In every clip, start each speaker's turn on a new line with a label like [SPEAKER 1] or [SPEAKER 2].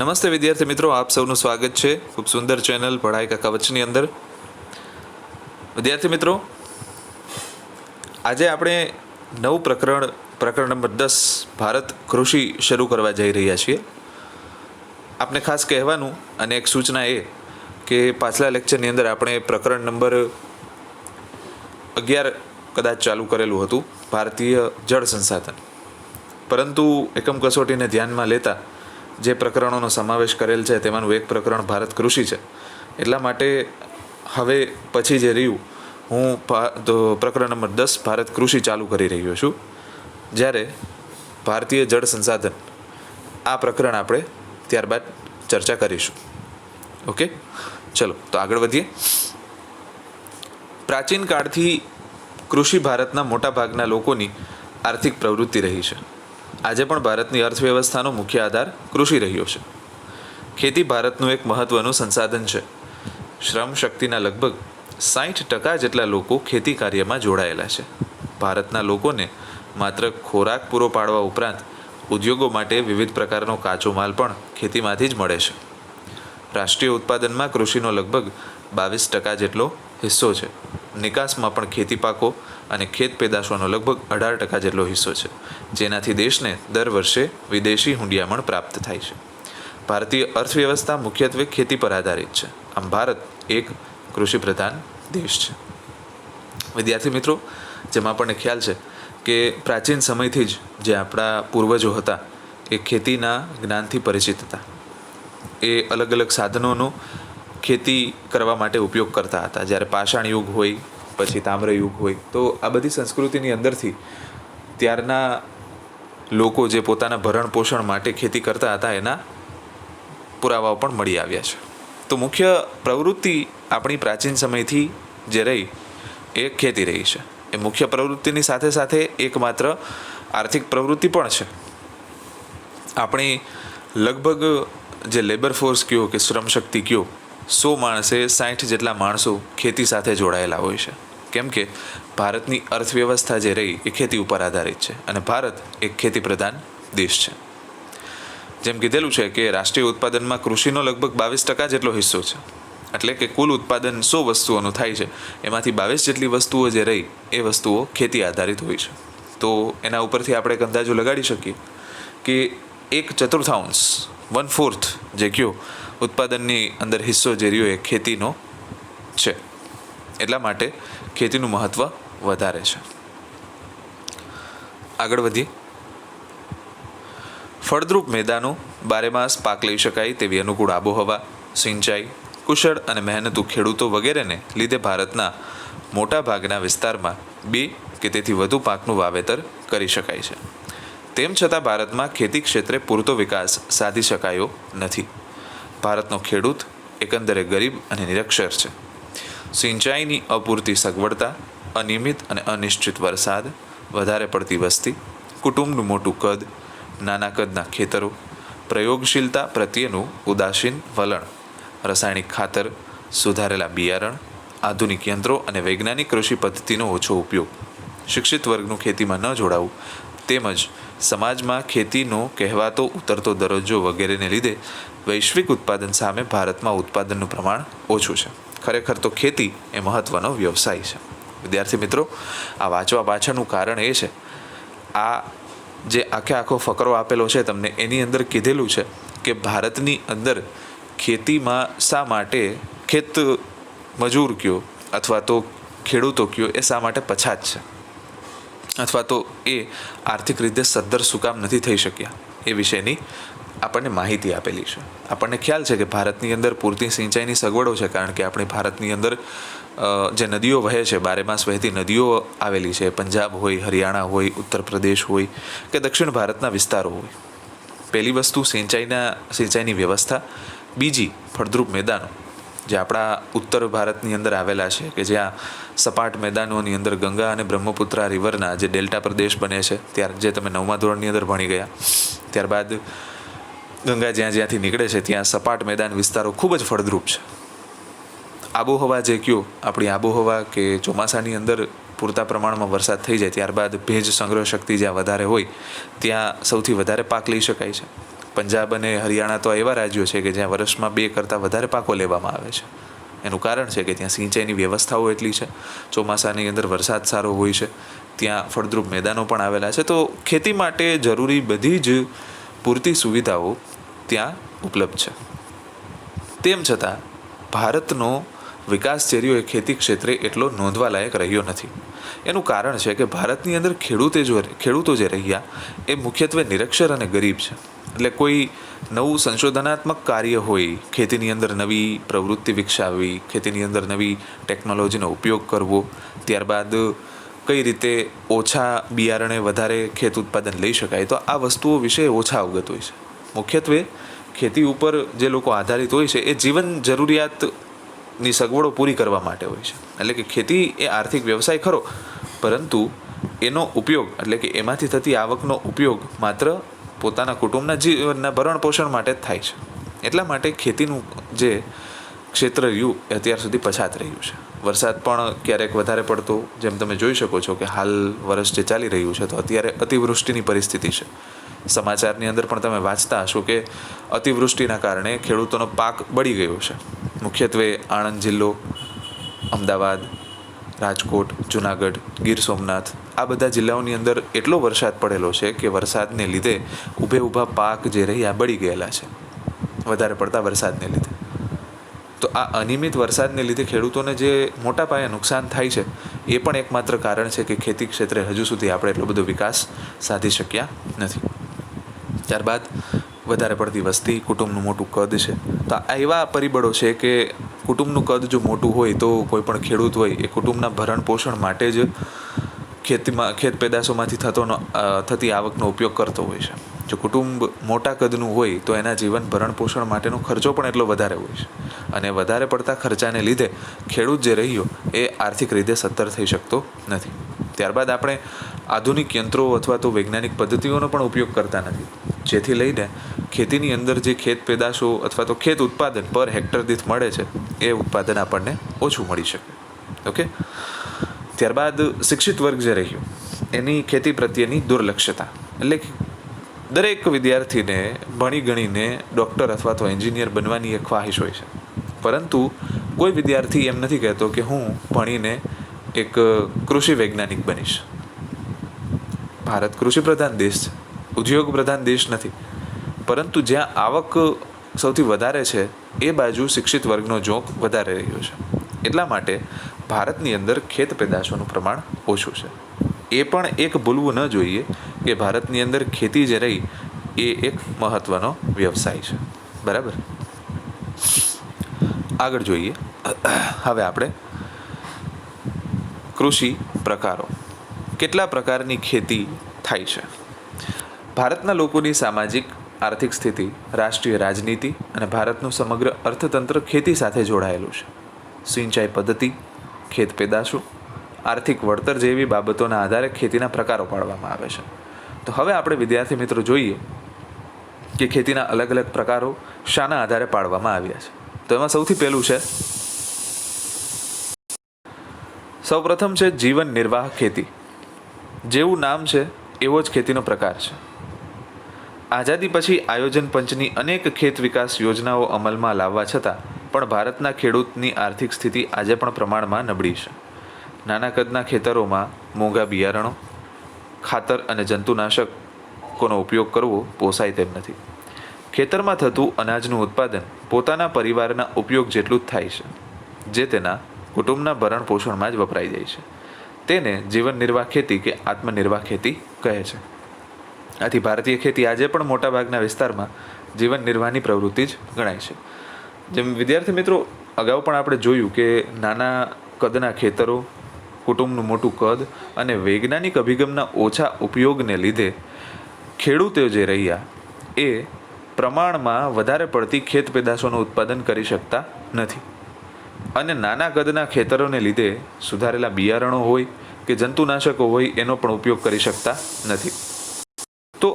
[SPEAKER 1] નમસ્તે વિદ્યાર્થી મિત્રો, આપ સૌનું સ્વાગત છે ખૂબ સુંદર ચેનલ પઢાઈ કા કવચની અંદર. વિદ્યાર્થી મિત્રો, આજે આપણે નવું પ્રકરણ નંબર 10 ભારત કૃષિ શરૂ કરવા જઈ રહ્યા છીએ. આપને ખાસ કહેવાનું અને એક સૂચના એ કે પાછલા લેક્ચરની અંદર આપણે પ્રકરણ નંબર 11 કદાચ ચાલુ કરેલું હતું, ભારતીય જળ સંસાધન, પરંતુ એકમ કસોટીને ધ્યાનમાં લેતા જે પ્રકરણોનો સમાવેશ કરેલ છે તેમાંનું એક પ્રકરણ ભારત કૃષિ છે. એટલા માટે હવે પછી જે રહ્યું હું પ્રકરણ નંબર 10 ભારત કૃષિ ચાલુ કરી રહ્યો છું, જ્યારે ભારતીય જળ સંસાધન આ પ્રકરણ આપણે ત્યારબાદ ચર્ચા કરીશું. ઓકે, ચલો તો આગળ વધીએ. પ્રાચીન કાળથી કૃષિ ભારતના મોટા ભાગના લોકોની આર્થિક પ્રવૃત્તિ રહી છે. આજે પણ ભારતની અર્થવ્યવસ્થાનો મુખ્ય આધાર કૃષિ રહ્યો છે. ખેતી ભારતનું એક મહત્વનું સંસાધન છે. શ્રમ શક્તિના લગભગ 60% જેટલા લોકો ખેતી કાર્યમાં જોડાયેલા છે. ભારતના લોકોને માત્ર ખોરાક પૂરો પાડવા ઉપરાંત ઉદ્યોગો માટે વિવિધ પ્રકારનો કાચો માલ પણ ખેતીમાંથી જ મળે છે. રાષ્ટ્રીય ઉત્પાદનમાં કૃષિનો લગભગ 22% જેટલો હિસ્સો છે. નિકાસમાં પણ ખેતી પાકો અને ખેત પેદાશોનો લગભગ 18% જેટલો હિસ્સો છે, જેનાથી દેશને દર વર્ષે વિદેશી હુંડિયામણ પ્રાપ્ત થાય છે. ભારતીય અર્થવ્યવસ્થા મુખ્યત્વે ખેતી પર આધારિત છે. આમ ભારત એક કૃષિ પ્રધાન દેશ છે. વિદ્યાર્થી મિત્રો, જેમાં આપણને ખ્યાલ છે કે પ્રાચીન સમયથી જ જે આપણા પૂર્વજો હતા એ ખેતીના જ્ઞાનથી પરિચિત હતા. એ અલગ અલગ સાધનોનો ખેતી કરવા માટે ઉપયોગ કરતા હતા. જ્યારે પાષાણ યુગ હોય, પછી તામ્ર યુગ હોય, તો આ બધી સંસ્કૃતિની અંદરથી ત્યારના લોકો જે પોતાના ભરણ પોષણ માટે ખેતી કરતા હતા એના પુરાવાઓ પણ મળી આવ્યા છે. તો મુખ્ય પ્રવૃત્તિ આપણી પ્રાચીન સમયથી જે રહી એ ખેતી રહી છે. એ મુખ્ય પ્રવૃત્તિની સાથે સાથે એકમાત્ર આર્થિક પ્રવૃત્તિ પણ છે. આપણી લગભગ જે લેબર ફોર્સ કયો કે શ્રમ શક્તિ કયો, 100 માણસે 60 જેટલા માણસો ખેતી સાથે જોડાયેલા હોય છે. કેમ કે ભારતની અર્થવ્યવસ્થા જે રહી એ ખેતી ઉપર આધારિત છે અને ભારત એક ખેતી પ્રધાન દેશ છે. જેમ કીધેલું છે કે રાષ્ટ્રીય ઉત્પાદનમાં કૃષિનો લગભગ 22% જેટલો હિસ્સો છે. એટલે કે કુલ ઉત્પાદન 100 વસ્તુઓનું થાય છે, એમાંથી 22 જેટલી વસ્તુઓ જે રહી એ વસ્તુઓ ખેતી આધારિત હોય છે. તો એના ઉપરથી આપણે એક અંદાજો લગાડી શકીએ કે 1/4 જે કયો ઉત્પાદનની અંદર હિસ્સો જે રહ્યો એ ખેતીનો છે. એટલા માટે ખેતીનું મહત્ત્વ વધારે છે. આગળ વધીએ. ફળદ્રુપ મેદાનો, બારેમાસ પાક લઈ શકાય તેવી અનુકૂળ આબોહવા, સિંચાઈ, કુશળ અને મહેનતુ ખેડૂતો વગેરેને લીધે ભારતના મોટા ભાગના વિસ્તારમાં 2 કે તેથી વધુ પાકનું વાવેતર કરી શકાય છે. તેમ છતાં ભારતમાં ખેતી ક્ષેત્રે પૂરતો વિકાસ સાધી શકાયો નથી. ભારતનો ખેડૂત એકંદરે ગરીબ અને નિરક્ષર છે. સિંચાઈની અપૂરતી સગવડતા, અનિયમિત અને અનિશ્ચિત વરસાદ, વધારે પડતી વસ્તી, કુટુંબનું મોટું કદ, નાના કદના ખેતરો, પ્રયોગશીલતા પ્રત્યેનું ઉદાસીન વલણ, રાસાયણિક ખાતર, સુધારેલા બિયારણ, આધુનિક યંત્રો અને વૈજ્ઞાનિક કૃષિ પદ્ધતિનો ઓછો ઉપયોગ, શિક્ષિત વર્ગનું ખેતીમાં ન જોડાવું, તેમજ સમાજમાં ખેતીનો કહેવાતો ઉતરતો દરજ્જો વગેરેને લીધે વૈશ્વિક ઉત્પાદન સામે ભારતમાં ઉત્પાદનનું પ્રમાણ ઓછું છે. ખરેખર તો ખેતી એ મહત્ત્વનો વ્યવસાય છે. વિદ્યાર્થી મિત્રો, આ વાંચવા પાછળનું કારણ એ છે, આ જે આખો ફકરો આપેલો છે તમને, એની અંદર કીધેલું છે કે ભારતની અંદર ખેતીમાં શા માટે ખેત મજૂર કયો અથવા તો ખેડૂતો કયો એ શા માટે પછાત છે, અથવા તો એ આર્થિક રીતે સદ્ધર શું કામ નથી થઈ શક્યા, એ વિશેની આપણને માહિતી આપેલી છે. આપણને ખ્યાલ છે કે ભારતની અંદર પૂરતી સિંચાઈની સગવડો છે, કારણ કે આપણી ભારતની અંદર જે નદીઓ વહે છે, બારેમાસ વહેતી નદીઓ આવેલી છે. પંજાબ હોય, હરિયાણા હોય, ઉત્તર પ્રદેશ હોય કે દક્ષિણ ભારતના વિસ્તારો હોય. પહેલી વસ્તુ સિંચાઈની વ્યવસ્થા. બીજી, ફળદ્રુપ મેદાનો જે આપણા ઉત્તર ભારતની અંદર આવેલા છે, કે જ્યાં સપાટ મેદાનોની અંદર ગંગા અને બ્રહ્મપુત્રા રિવરના જે ડેલ્ટા પ્રદેશ બને છે, જે તમે 9મા ધોરણની અંદર ભણી ગયા. ત્યારબાદ ગંગા જ્યાંથી નીકળે છે ત્યાં સપાટ મેદાન વિસ્તારો ખૂબ જ ફળદ્રુપ છે. આબોહવા જે કયો, આપણી આબોહવા કે ચોમાસાની અંદર પૂરતા પ્રમાણમાં વરસાદ થઈ જાય, ત્યારબાદ ભેજ સંગ્રહ શક્તિ જ્યાં વધારે હોય ત્યાં સૌથી વધારે પાક લઈ શકાય છે. પંજાબ અને હરિયાણા તો એવા રાજ્યો છે કે જ્યાં વર્ષમાં 2 કરતાં વધારે પાકો લેવામાં આવે છે. એનું કારણ છે કે ત્યાં સિંચાઈની વ્યવસ્થાઓ એટલી છે, ચોમાસાની અંદર વરસાદ સારો હોય છે, ત્યાં ફળદ્રુપ મેદાનો પણ આવેલા છે. તો ખેતી માટે જરૂરી બધી જ પૂરતી સુવિધાઓ ત્યાં ઉપલબ્ધ છે. તેમ છતાં ભારતનો વિકાસ જે એ ખેતી ક્ષેત્રે એટલો નોંધવાલાયક રહ્યો નથી. એનું કારણ છે કે ભારતની અંદર ખેડૂતો જે રહ્યા એ મુખ્યત્વે નિરક્ષર અને ગરીબ છે. એટલે કોઈ નવું સંશોધનાત્મક કાર્ય હોય, ખેતીની અંદર નવી પ્રવૃત્તિ વિકસાવવી, ખેતીની અંદર નવી ટેકનોલોજીનો ઉપયોગ કરવો, ત્યારબાદ કઈ રીતે ઓછા બિયારણે વધારે ખેત ઉત્પાદન લઈ શકાય, તો આ વસ્તુઓ વિશે ઓછા અવગત હોય છે. મુખ્યત્વે ખેતી ઉપર જે લોકો આધારિત હોય છે એ જીવન જરૂરિયાતની સગવડો પૂરી કરવા માટે હોય છે. એટલે કે ખેતી એ આર્થિક વ્યવસાય ખરો, પરંતુ એનો ઉપયોગ એટલે કે એમાંથી થતી આવકનો ઉપયોગ માત્ર પોતાના કુટુંબના જીવનના ભરણ પોષણ માટે જ થાય છે. એટલા માટે ખેતીનું જે ક્ષેત્ર રહ્યું એ અત્યાર સુધી પછાત રહ્યું છે. વરસાદ પણ ક્યારેક વધારે પડતો, જેમ તમે જોઈ શકો છો કે હાલ વર્ષ જે ચાલી રહ્યું છે તો અત્યારે અતિવૃષ્ટિની પરિસ્થિતિ છે. સમાચારની અંદર પણ તમે વાંચતા હશો કે અતિવૃષ્ટિના કારણે ખેડૂતોનો પાક બળી ગયો છે. મુખ્યત્વે આણંદ જિલ્લો, અમદાવાદ, રાજકોટ, જુનાગઢ, ગીર સોમનાથ આ બધા જિલ્લાઓની અંદર એટલો વરસાદ પડેલો છે કે વરસાદને લીધે ઊભા પાક જે રહ્યા બળી ગયેલા છે, વધારે પડતા વરસાદને લીધે. તો આ અનિયમિત વરસાદને લીધે ખેડૂતોને જે મોટા પાયે નુકસાન થાય છે એ પણ એકમાત્ર કારણ છે કે ખેતી ક્ષેત્રે હજુ સુધી આપણે એટલો બધો વિકાસ સાધી શક્યા નથી. ત્યારબાદ વધારે પડતી વસ્તી, કુટુંબનું મોટું કદ છે. તો આ એવા પરિબળો છે કે કુટુંબનું કદ જો મોટું હોય તો કોઈ પણ ખેડૂત હોય એ કુટુંબના ભરણ પોષણ માટે જ ખેત પેદાશોમાંથી થતી આવકનો ઉપયોગ કરતો હોય છે. જો કુટુંબ મોટા કદનું હોય તો એના જીવન ભરણ પોષણ માટેનો ખર્ચો પણ એટલો વધારે હોય છે. અને વધારે પડતા ખર્ચાને લીધે ખેડૂત જે રહ્યો એ આર્થિક રીતે સદ્ધર થઈ શકતો નથી. ત્યારબાદ આપણે આધુનિક યંત્રો અથવા તો વૈજ્ઞાનિક પદ્ધતિઓનો પણ ઉપયોગ કરતા નથી, જેથી લઈને ખેતીની અંદર જે ખેત પેદાશો અથવા તો ખેત ઉત્પાદન પર હેક્ટર દીઠ મળે છે એ ઉત્પાદન આપણને ઓછું મળી શકે. ઓકે. ત્યારબાદ શિક્ષિત વર્ગ જે રહ્યો એની ખેતી પ્રત્યેની દુર્લક્ષતા. એટલે કે દરેક વિદ્યાર્થીને ભણી ગણીને ડૉક્ટર અથવા તો એન્જિનિયર બનવાની એક ખ્વાહિશ હોય છે, પરંતુ કોઈ વિદ્યાર્થી એમ નથી કહેતો કે હું ભણીને એક કૃષિ વૈજ્ઞાનિક બનીશ. ભારત કૃષિ પ્રધાન દેશ છે, ઉદ્યોગ પ્રધાન દેશ નથી, પરંતુ જ્યાં આવક સૌથી વધારે છે એ બાજુ શિક્ષિત વર્ગનો ઝોક વધારે રહ્યો છે. એટલા માટે ભારતની અંદર ખેત પેદાશોનું પ્રમાણ ઓછું છે. એ પણ એક ભૂલવું ન જોઈએ કે ભારતની અંદર ખેતી જે રહી એ એક મહત્ત્વનો વ્યવસાય છે. બરાબર. આગળ જોઈએ. હવે આપણે કૃષિ પ્રકારો, કેટલા પ્રકારની ખેતી થાય છે. ભારતના લોકોની સામાજિક આર્થિક સ્થિતિ, રાષ્ટ્રીય રાજનીતિ અને ભારતનું સમગ્ર અર્થતંત્ર ખેતી સાથે જોડાયેલું છે. સિંચાઈ પદ્ધતિ, ખેત પેદાશો, આર્થિક વળતર જેવી બાબતોના આધારે ખેતીના પ્રકારો પાડવામાં આવે છે. તો હવે આપણે વિદ્યાર્થી મિત્રો જોઈએ કે ખેતીના અલગ અલગ પ્રકારો શાના આધારે પાડવામાં આવ્યા છે. તો એમાં સૌથી પહેલું છે, સૌપ્રથમ છે જીવન નિર્વાહ ખેતી. જેવું નામ છે એવો જ ખેતીનો પ્રકાર છે. આઝાદી પછી આયોજન પંચની અનેક ખેત વિકાસ યોજનાઓ અમલમાં લાવવા છતાં પણ ભારતના ખેડૂતની આર્થિક સ્થિતિ આજે પણ પ્રમાણમાં નબળી છે. નાના કદના ખેતરોમાં મોંઘા બિયારણો, ખાતર અને જંતુનાશકોનો ઉપયોગ કરવો પોસાય તેમ નથી. ખેતરમાં થતું અનાજનું ઉત્પાદન પોતાના પરિવારના ઉપયોગ જેટલું જ થાય છે, જે તેના કુટુંબના ભરણ પોષણમાં જ વપરાઈ જાય છે. તેને જીવન નિર્વાહ ખેતી કે આત્મનિર્વાહ ખેતી કહે છે. આથી ભારતીય ખેતી આજે પણ મોટાભાગના વિસ્તારમાં જીવન નિર્વાહની પ્રવૃત્તિ જ ગણાય છે. જેમ વિદ્યાર્થી મિત્રો અગાઉ પણ આપણે જોયું કે નાના કદના ખેતરો, કુટુંબનું મોટું કદ અને વૈજ્ઞાનિક અભિગમના ઓછા ઉપયોગને લીધે ખેડૂતો જે રહ્યા એ પ્રમાણમાં વધારે પડતી ખેત પેદાશોનું ઉત્પાદન કરી શકતા નથી. અને નાના કદના ખેતરોને લીધે સુધારેલા બિયારણો હોય કે જંતુનાશકો હોય એનો પણ ઉપયોગ કરી શકતા નથી. તો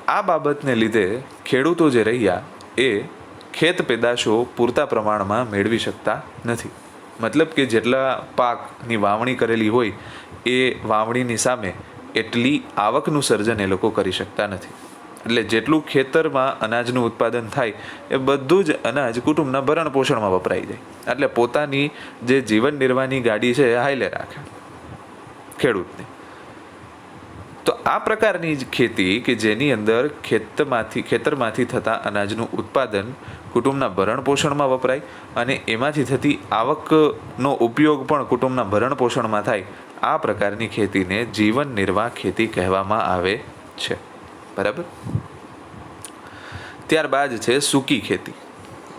[SPEAKER 1] આ બાબતને લીધે ખેડૂતો જે રહ્યા એ ખેત પેદાશો પૂરતા પ્રમાણમાં મેળવી શકતા નથી. મતલબ કે જેટલા પાકની વાવણી કરેલી હોય એ વાવણીની સામે એટલી આવકનું સર્જન એ લોકો કરી શકતા નથી. એટલે જેટલું ખેતરમાં અનાજનું ઉત્પાદન થાય એ બધું જ અનાજ કુટુંબના ભરણ પોષણમાં વપરાઈ જાય. એટલે પોતાની જે જીવન નિર્વાહની ગાડી છે એ હાઈલે રાખે ખેડૂતની. તો આ પ્રકારની જ ખેતી કે જેની અંદર ખેતરમાંથી થતા અનાજનું ઉત્પાદન કુટુંબના ભરણ પોષણમાં વપરાય અને એમાંથી થતી આવકનો ઉપયોગ પણ કુટુંબના ભરણ પોષણમાં થાય, આ પ્રકારની ખેતીને જીવન નિર્વાહ ખેતી કહેવામાં આવે છે. બરાબર. ત્યારબાદ છે સૂકી ખેતી,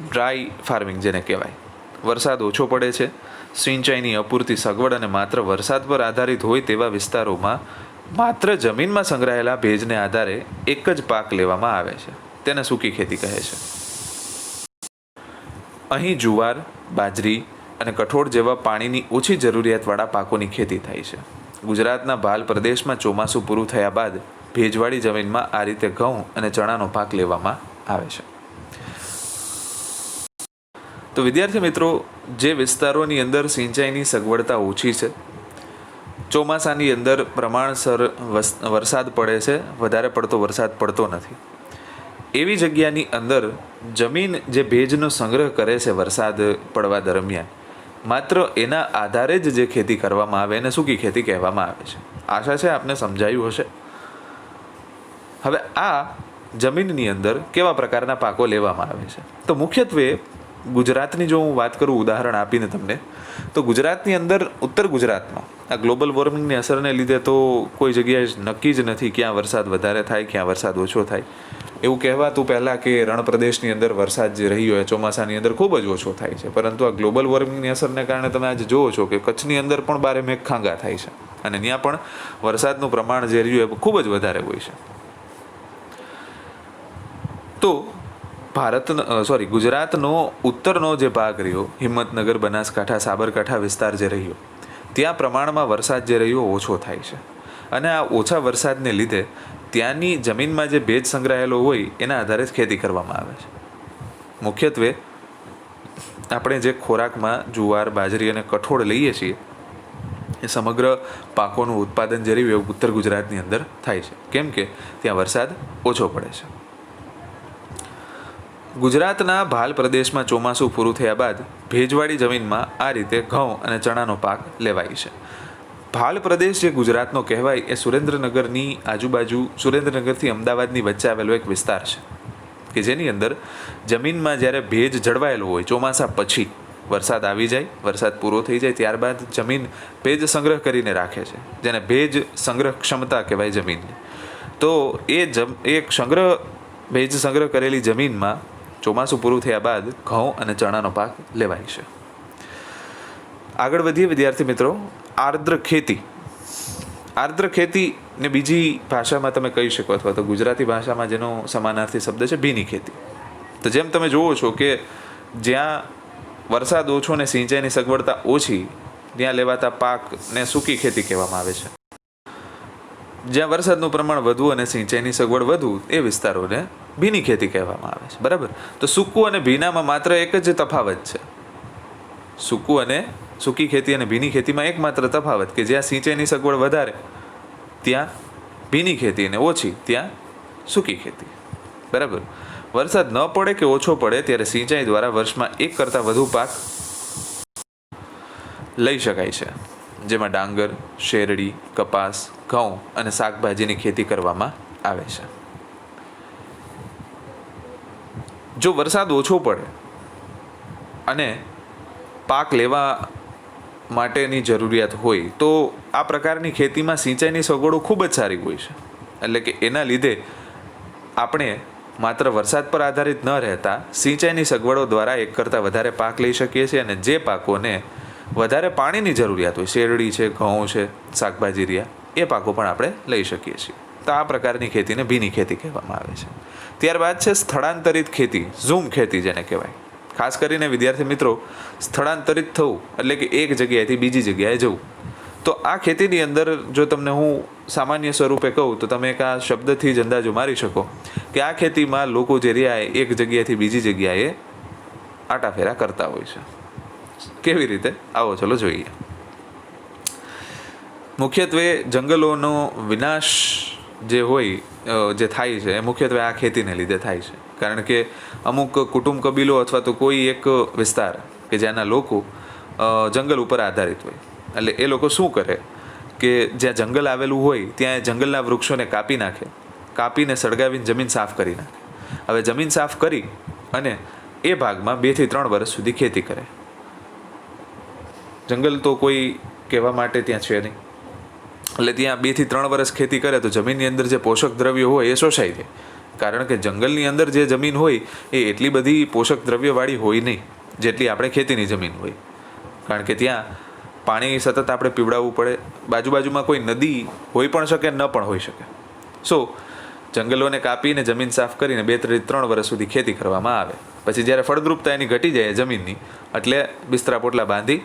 [SPEAKER 1] ડ્રાય ફાર્મિંગ જેને કહેવાય. વરસાદ ઓછો પડે છે, સિંચાઈની અપૂરતી સગવડ અને માત્ર વરસાદ પર આધારિત હોય તેવા વિસ્તારોમાં માત્ર જમીનમાં સંગ્રહાયેલા ભેજને આધારે એક જ પાક લેવામાં આવે છે. તેને સૂકી ખેતી કહે છે. અહીં જુવાર, બાજરી અને કઠોળ જેવા પાણીની ઓછી જરૂરિયાતવાળા પાકોની ખેતી થાય છે. ગુજરાતના ભાલ પ્રદેશમાં ચોમાસું પૂરું થયા બાદ ભેજવાળી જમીનમાં આ રીતે ઘઉં અને ચણાનો પાક લેવામાં આવે છે. તો વિદ્યાર્થી મિત્રો, જે વિસ્તારોની અંદર સિંચાઈની સગવડતા ઓછી છે, ચોમાસાની અંદર પ્રમાણસર વરસાદ પડે છે, વધારે પડતો વરસાદ પડતો નથી, એવી જગ્યાની અંદર જમીન જે ભેજનો સંગ્રહ કરે છે વરસાદ પડવા દરમિયાન, માત્ર એના આધારે જ જે ખેતી કરવામાં આવે એને સૂકી ખેતી કહેવામાં આવે છે. આશા છે આપને સમજાયું હશે. હવે આ જમીનની અંદર કેવા પ્રકારના પાકો લેવામાં આવે છે? તો મુખ્યત્વે ગુજરાતની જો હું વાત કરું, ઉદાહરણ આપીને તમને, તો ગુજરાતની અંદર ઉત્તર ગુજરાતમાં આ ગ્લોબલ વોર્મિંગની અસરને લીધે તો કોઈ જગ્યાએ નક્કી જ નથી ક્યાં વરસાદ વધારે થાય, ક્યાં વરસાદ ઓછો થાય. એવું કહેવાતું પહેલાં કે રણ પ્રદેશની અંદર વરસાદ જે રહ્યો એ ચોમાસાની અંદર ખૂબ જ ઓછો થાય છે, પરંતુ આ ગ્લોબલ વોર્મિંગની અસરને કારણે તમે આજે જુઓ છો કે કચ્છની અંદર પણ બારે મેઘખાંગા થાય છે અને ત્યાં પણ વરસાદનું પ્રમાણ જે રહ્યું એ ખૂબ જ વધારે હોય છે. તો ગુજરાતનો ઉત્તરનો જે ભાગ રહ્યો, હિંમતનગર, બનાસકાંઠા, સાબરકાંઠા વિસ્તાર જે રહ્યો, ત્યાં પ્રમાણમાં વરસાદ જે રહ્યો ઓછો થાય છે અને આ ઓછા વરસાદને લીધે ત્યાંની જમીનમાં જે ભેજ સંગ્રહાયેલો હોય એના આધારે જ ખેતી કરવામાં આવે છે. મુખ્યત્વે આપણે જે ખોરાકમાં જુવાર, બાજરી અને કઠોળ લઈએ છીએ એ સમગ્ર પાકોનું ઉત્પાદન જે રહ્યું એ ઉત્તર ગુજરાતની અંદર થાય છે, કેમ કે ત્યાં વરસાદ ઓછો પડે છે. ગુજરાતના ભાલ પ્રદેશમાં ચોમાસું પૂરું થયા બાદ ભેજવાળી જમીનમાં આ રીતે ઘઉં અને ચણાનો પાક લેવાય છે. ભાલ પ્રદેશ જે ગુજરાતનો કહેવાય એ સુરેન્દ્રનગરની આજુબાજુ, સુરેન્દ્રનગરથી અમદાવાદની વચ્ચે આવેલો એક વિસ્તાર છે કે જેની અંદર જમીનમાં જ્યારે ભેજ જળવાયેલો હોય, ચોમાસા પછી વરસાદ આવી જાય, વરસાદ પૂરો થઈ જાય ત્યારબાદ જમીન ભેજ સંગ્રહ કરીને રાખે છે, જેને ભેજ સંગ્રહ ક્ષમતા કહેવાય જમીનની. તો એ ભેજ સંગ્રહ કરેલી જમીનમાં ચોમાસું પૂરું થયા બાદ ઘઉં અને ચણાનો પાક લેવાય છે. આગળ વધીએ વિદ્યાર્થી મિત્રો. આર્દ્ર ખેતી. આર્દ્ર ખેતીને બીજી ભાષામાં તમે કહી શકો અથવા તો ગુજરાતી ભાષામાં જેનો સમાનાર્થી શબ્દ છે ભીની ખેતી. તો જેમ તમે જુઓ છો કે જ્યાં વરસાદ ઓછો ને સિંચાઈની સગવડતા ઓછી, ત્યાં લેવાતા પાકને સૂકી ખેતી કહેવામાં આવે છે. જ્યાં વરસાદનું પ્રમાણ વધુ અને સિંચાઈની સગવડ વધુ એ વિસ્તારોને ભીની ખેતી કહેવામાં આવે છે. બરાબર. તો સૂકું અને ભીનામાં માત્ર એક જ તફાવત છે. સૂકી ખેતી અને ભીની ખેતીમાં એકમાત્ર તફાવત કે જ્યાં સિંચાઈની સગવડ વધારે ત્યાં ભીની ખેતી અને ઓછી ત્યાં સૂકી ખેતી. બરાબર. વરસાદ ન પડે કે ઓછો પડે ત્યારે સિંચાઈ દ્વારા વર્ષમાં એક કરતાં વધુ પાક લઈ શકાય છે, જેમાં ડાંગર, શેરડી, કપાસ, ઘઉં અને શાકભાજીની ખેતી કરવામાં આવે છે. જો વરસાદ ઓછો પડે અને પાક લેવા માટેની જરૂરિયાત હોય તો આ પ્રકારની ખેતીમાં સિંચાઈની સગવડો ખૂબ જ સારી હોય છે. એટલે કે એના લીધે આપણે માત્ર વરસાદ પર આધારિત ન રહેતા સિંચાઈની સગવડો દ્વારા એક કરતાં વધારે પાક લઈ શકીએ છીએ અને જે પાકોને વધારે પાણીની જરૂરિયાત હોય, શેરડી છે, ઘઉં છે, શાકભાજી રહ્યા, એ પાકો પણ આપણે લઈ શકીએ છીએ. તો આ પ્રકારની ખેતીને ભીની ખેતી કહેવામાં આવે છે. ત્યારબાદ છે સ્થળાંતરિત ખેતી, ઝૂમ ખેતી જેને કહેવાય. ખાસ કરીને વિદ્યાર્થી મિત્રો, સ્થળાંતરિત થવું એટલે કે એક જગ્યાએથી બીજી જગ્યાએ જવું. તો આ ખેતીની અંદર જો તમને હું સામાન્ય સ્વરૂપે કહું તો તમે એક આ શબ્દથી જ અંદાજો મારી શકો કે આ ખેતીમાં લોકો જે રહ્યા એક જગ્યાએથી બીજી જગ્યાએ આટાફેરા કરતા હોય છે. કેવી રીતે? આવો ચલો જોઈએ. મુખ્યત્વે જંગલોનો વિનાશ જે હોય જે થાય છે એ મુખ્યત્વે આ ખેતીને લીધે થાય છે. કારણ કે અમુક કુટુંબ કબીલો અથવા તો કોઈ એક વિસ્તાર કે જ્યાંના લોકો જંગલ ઉપર આધારિત હોય, એટલે એ લોકો શું કરે કે જ્યાં જંગલ આવેલું હોય ત્યાં જંગલના વૃક્ષોને કાપીને સળગાવીને જમીન સાફ કરી નાખે. હવે જમીન સાફ કરી અને એ ભાગમાં 2 થી 3 વર્ષ સુધી ખેતી કરે. જંગલ તો કોઈ કહેવા માટે ત્યાં છે નહીં, એટલે ત્યાં 2 થી 3 વર્ષ ખેતી કરે તો જમીનની અંદર જે પોષક દ્રવ્યો હોય એ શોષાઈ જાય. કારણ કે જંગલની અંદર જે જમીન હોય એ એટલી બધી પોષક દ્રવ્યવાળી હોય નહીં જેટલી આપણે ખેતીની જમીન હોય. કારણ કે ત્યાં પાણી સતત આપણે પીવડાવવું પડે. બાજુમાં કોઈ નદી હોઈ પણ શકે, ન પણ હોઈ શકે. જંગલોને કાપીને જમીન સાફ કરીને 2 થી 3 વર્ષ સુધી ખેતી કરવામાં આવે. પછી જ્યારે ફળદ્રુપતા એની ઘટી જાય જમીનની, એટલે બિસ્તરા પોટલા બાંધી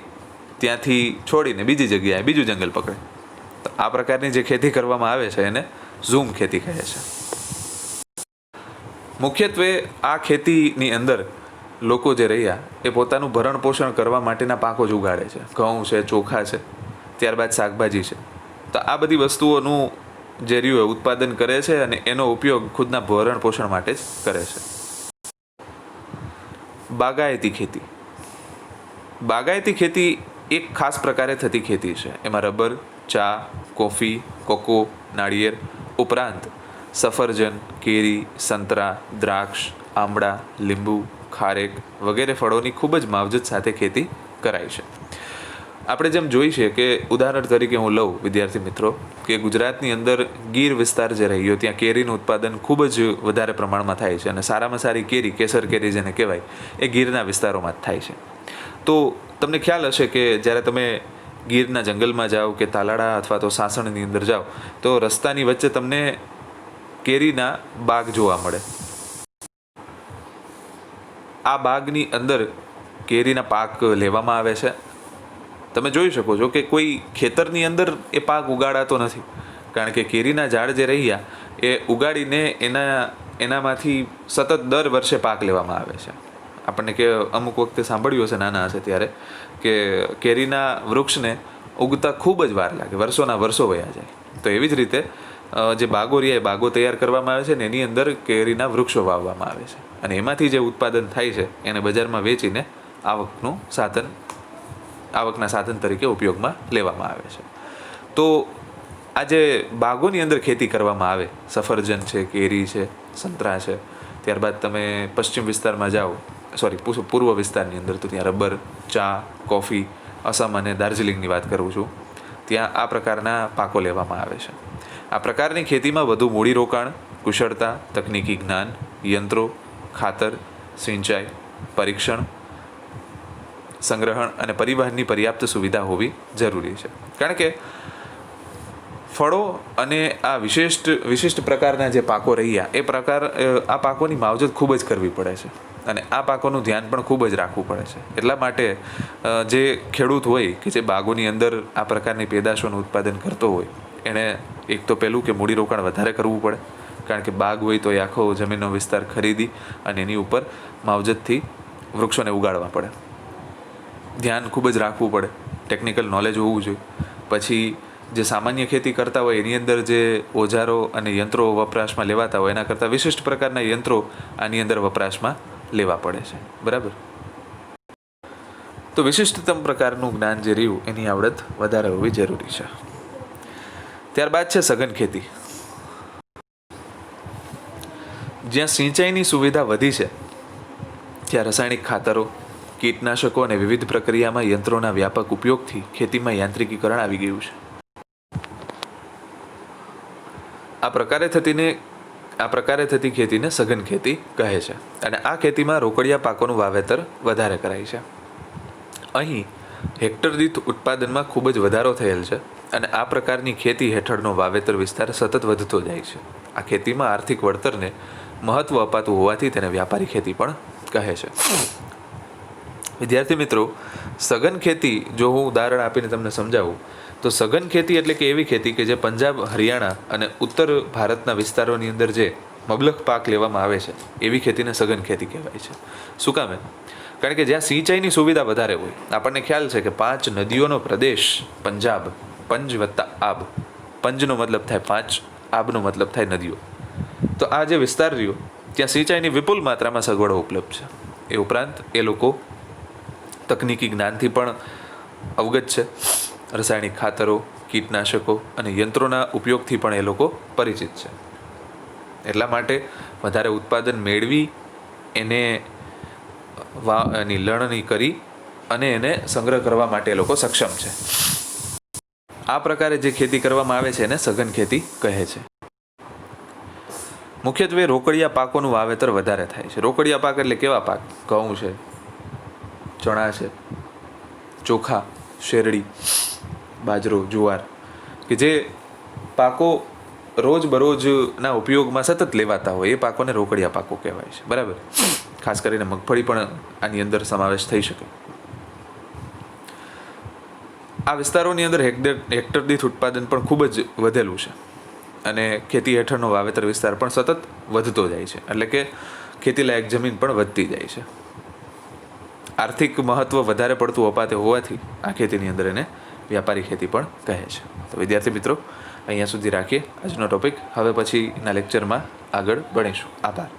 [SPEAKER 1] ત્યાંથી છોડીને બીજી જગ્યાએ બીજું જંગલ પકડે. તો આ પ્રકારની જે ખેતી કરવામાં આવે છે એને ઝૂમ ખેતી કહે છે. મુખ્યત્વે આ ખેતીની અંદર લોકો જે રહ્યા એ પોતાનું ભરણ પોષણ કરવા માટેના પાકો જ ઉગાડે છે. ઘઉં છે, ચોખા છે, ત્યારબાદ શાકભાજી છે. તો આ બધી વસ્તુઓનું જે રહ્યું ઉત્પાદન કરે છે અને એનો ઉપયોગ ખુદના ભરણ પોષણ માટે જ કરે છે. બાગાયતી ખેતી એક ખાસ પ્રકારે થતી ખેતી છે. એમાં રબર, ચા, કોફી, કોકો, નાળિયેર ઉપરાંત સફરજન, કેરી, સંતરા, દ્રાક્ષ, આંબળા, લીંબુ, ખારેક વગેરે ફળોની ખૂબ જ માવજત સાથે ખેતી કરાય છે. આપણે જેમ જોઈ છે કે ઉદાહરણ તરીકે હું લઉં વિદ્યાર્થી મિત્રો કે ગુજરાતની અંદર ગીર વિસ્તાર જે રહ્યો ત્યાં કેરીનું ઉત્પાદન ખૂબ જ વધારે પ્રમાણમાં થાય છે અને સારામાં સારી કેરી, કેસર કેરી જેને કહેવાય, એ ગીરના વિસ્તારોમાં જ થાય છે. તો તમને ખ્યાલ હશે કે જ્યારે તમે ગીરના જંગલમાં જાઓ કે તાલાળા અથવા તો સાસણની અંદર જાઓ તો રસ્તાની વચ્ચે તમને કેરીના બાગ જોવા મળે. આ બાગની અંદર કેરીના પાક લેવામાં આવે છે. તમે જોઈ શકો છો કે કોઈ ખેતરની અંદર એ પાક ઉગાડાતો નથી, કારણ કે કેરીના ઝાડ જે રહ્યા એ ઉગાડીને એનામાંથી સતત દર વર્ષે પાક લેવામાં આવે છે. આપણને કે અમુક વખતે સાંભળ્યું હશે નાના હશે ત્યારે કે કેરીના વૃક્ષને ઉગતા ખૂબ જ વાર લાગે, વર્ષોના વર્ષો વયા જાય. તો એવી જ રીતે જે બાગો રહ્યા એ બાગો તૈયાર કરવામાં આવે છે ને એની અંદર કેરીના વૃક્ષો વાવવામાં આવે છે અને એમાંથી જે ઉત્પાદન થાય છે એને બજારમાં વેચીને આવકના સાધન તરીકે ઉપયોગમાં લેવામાં આવે છે. તો આ જે બાગોની અંદર ખેતી કરવામાં આવે, સફરજન છે, કેરી છે, સંતરા છે, ત્યારબાદ તમે પશ્ચિમ વિસ્તારમાં જાઓ, પૂર્વ વિસ્તારની અંદર, તો ત્યાં રબર, ચા, કોફી, અસમ અને દાર્જિલિંગની વાત કરું છું, ત્યાં આ પ્રકારના પાકો લેવામાં આવે છે. આ પ્રકારની ખેતીમાં વધુ મૂડીરોકાણ, કુશળતા, તકનીકી જ્ઞાન, યંત્રો, ખાતર, સિંચાઈ, પરીક્ષણ, સંગ્રહણ અને પરિવહનની પર્યાપ્ત સુવિધા હોવી જરૂરી છે. કારણ કે ફળો અને આ વિશિષ્ટ પ્રકારના જે પાકો રહ્યા આ પાકોની માવજત ખૂબ જ કરવી પડે છે અને આ પાકોનું ધ્યાન પણ ખૂબ જ રાખવું પડે છે. એટલા માટે જે ખેડૂત હોય કે જે બાગોની અંદર આ પ્રકારની પેદાશોનું ઉત્પાદન કરતો હોય એણે એક તો પહેલું કે મૂડીરોકાણ વધારે કરવું પડે, કારણ કે બાગ હોય તો એ આખો જમીનનો વિસ્તાર ખરીદી અને એની ઉપર માવજતથી વૃક્ષોને ઉગાડવા પડે. ધ્યાન ખૂબ જ રાખવું પડે, ટેકનિકલ નોલેજ હોવું જોઈએ. પછી જે સામાન્ય ખેતી કરતા હોય એની અંદર જે ઓજારો અને યંત્રો વપરાશમાં લેવાતા હોય એના કરતાં વિશિષ્ટ પ્રકારના યંત્રો આની અંદર વપરાશમાં લેવા પડે છે. બરાબર? તો વિશિષ્ટતમ પ્રકારનું જ્ઞાન જે રહ્યું એની આવડત વધારે હોવી જરૂરી છે. ત્યારબાદ છે સઘન ખેતી. જ્યાં સિંચાઈની સુવિધા વધી છે ત્યાં રાસાયણિક ખાતરો, કીટનાશકો અને વિવિધ પ્રક્રિયામાં યંત્રોના વ્યાપક ઉપયોગથી ખેતીમાં યાંત્રિકીકરણ આવી ગયું છે. આ પ્રકારે થતી ખેતીને સઘન ખેતી કહે છે અને આ ખેતીમાં રોકડિયા પાકોનું વાવેતર વધારે કરાય છે. અહીં હેક્ટર દીઠ ઉત્પાદનમાં ખૂબ જ વધારો થયેલ છે અને આ પ્રકારની ખેતી હેઠળનો વાવેતર વિસ્તાર સતત વધતો જાય છે. આ ખેતીમાં આર્થિક વળતરને મહત્વ અપાતું હોવાથી તેને વ્યાપારી ખેતી પણ કહે છે. વિદ્યાર્થી મિત્રો, સઘન ખેતી જો હું ઉદાહરણ આપીને તમને સમજાવું તો સઘન ખેતી એટલે કે એવી ખેતી કે જે પંજાબ, હરિયાણા અને ઉત્તર ભારતના વિસ્તારોની અંદર જે મબલખ પાક લેવામાં આવે છે એવી ખેતીને સઘન ખેતી કહેવાય છે. શું કામ? કારણ કે જ્યાં સિંચાઈની સુવિધા વધારે હોય. આપણને ખ્યાલ છે કે 5 નદીઓનો પ્રદેશ પંજાબ, પંજ વત્તા આબ, પંજનો મતલબ થાય 5 આબનો મતલબ થાય નદીઓ. તો આ જે વિસ્તાર રહ્યો ત્યાં સિંચાઈની વિપુલ માત્રામાં સગવડો ઉપલબ્ધ છે. એ ઉપરાંત એ લોકો તકનીકી જ્ઞાનથી પણ અવગત છે. રાસાયણિક ખાતરો, કીટનાશકો અને યંત્રોના ઉપયોગથી પણ એ લોકો પરિચિત છે. એટલા માટે વધારે ઉત્પાદન મેળવી એને એની લણણી કરી અને એને સંગ્રહ કરવા માટે એ લોકો સક્ષમ છે. આ પ્રકારે જે ખેતી કરવામાં આવે છે એને સઘન ખેતી કહે છે. મુખ્યત્વે રોકડિયા પાકોનું વાવેતર વધારે થાય છે. રોકડિયા પાક એટલે કેવા પાક? ઘઉં છે, ચણા છે, ચોખા, શેરડી, બાજરો, જુવાર, કે જે પાકો રોજબરોજના ઉપયોગમાં સતત લેવાતા હોય એ પાકોને રોકડિયા પાકો કહેવાય છે. બરાબર. ખાસ કરીને મગફળી પણ આની અંદર સમાવેશ થઈ શકે. આ વિસ્તારોની અંદર હેક્ટર દીઠ ઉત્પાદન પણ ખૂબ જ વધેલું છે અને ખેતી હેઠળનો વાવેતર વિસ્તાર પણ સતત વધતો જાય છે. એટલે કે ખેતીલાયક જમીન પણ વધતી જાય છે. આર્થિક મહત્વ વધારે પડતું અપાતે હોવાથી આ ખેતીની અંદર એને વ્યાપારી ખેતી પણ કહે છે. તો વિદ્યાર્થી મિત્રો, અહીંયા સુધી રાખીએ આજનો ટોપિક. હવે પછીના લેક્ચરમાં આગળ ભણીશું. આભાર.